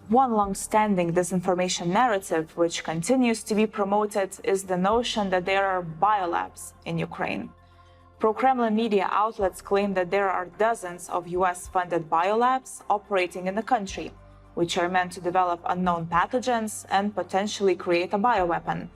One long-standing disinformation narrative which continues to be promoted is the notion that there are biolabs in Ukraine. Pro-Kremlin media outlets claim that there are dozens of US-funded biolabs operating in the country, which are meant to develop unknown pathogens and potentially create a bioweapon.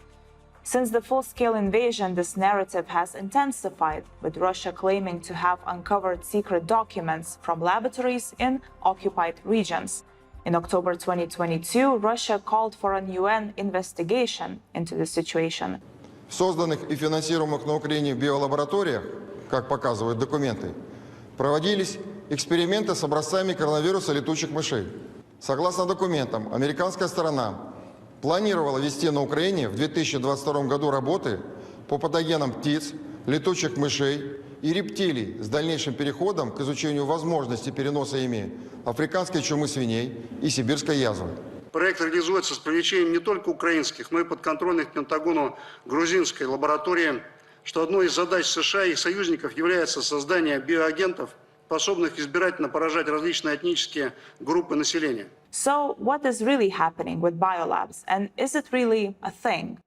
Since the full-scale invasion, this narrative has intensified, with Russia claiming to have uncovered secret documents from laboratories in occupied regions. In October 2022, Russia called for an UN investigation into the situation. В созданных и финансируемых на Украине биолабораториях, как показывают документы, проводились эксперименты с образцами коронавируса летучих мышей. Согласно документам, американская сторона планировала вести на Украине в 2022 году работы по патогенам птиц, летучих мышей и рептилий с дальнейшим переходом к изучению возможности переноса ими африканской чумы свиней и сибирской язвы. Проект реализуется с привлечением не только украинских, но и подконтрольных Пентагону грузинской лаборатории, что одной из задач США и их союзников является создание биоагентов, способных избирательно поражать различные этнические группы населения. So, what is really happening with biolabs, and is it really a thing?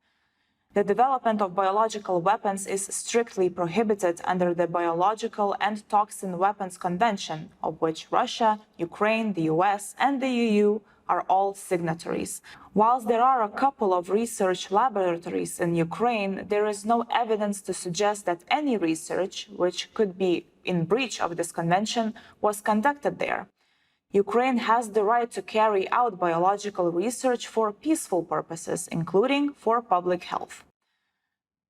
The development of biological weapons is strictly prohibited under the Biological and Toxin Weapons Convention, of which Russia, Ukraine, the US, and the EU are all signatories. Whilst there are a couple of research laboratories in Ukraine, there is no evidence to suggest that any research, which could be in breach of this convention, was conducted there. Ukraine has the right to carry out biological research for peaceful purposes, including for public health.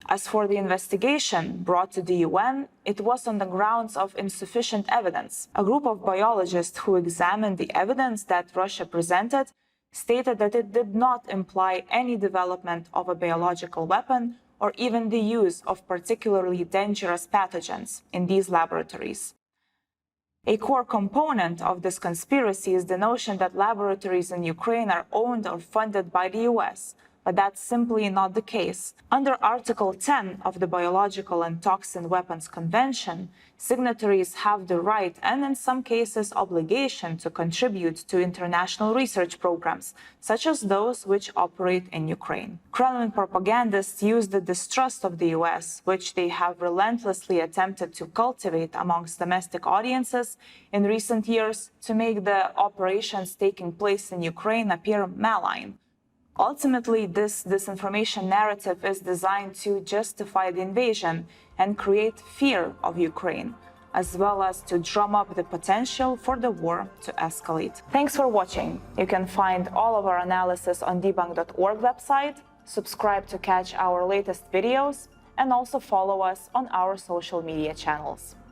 As for the investigation brought to the UN, it was on the grounds of insufficient evidence. A group of biologists who examined the evidence that Russia presented stated that it did not imply any development of a biological weapon or even the use of particularly dangerous pathogens in these laboratories. A core component of this conspiracy is the notion that laboratories in Ukraine are owned or funded by the US, but that's simply not the case. Under Article 10 of the Biological and Toxin Weapons Convention, signatories have the right and in some cases obligation to contribute to international research programs, such as those which operate in Ukraine. Kremlin propagandists use the distrust of the US, which they have relentlessly attempted to cultivate amongst domestic audiences in recent years, to make the operations taking place in Ukraine appear malign. Ultimately, this disinformation narrative is designed to justify the invasion and create fear of Ukraine, as well as to drum up the potential for the war to escalate. Thanks for watching. You can find all of our analysis on debunk.org website, subscribe to catch our latest videos, and also follow us on our social media channels.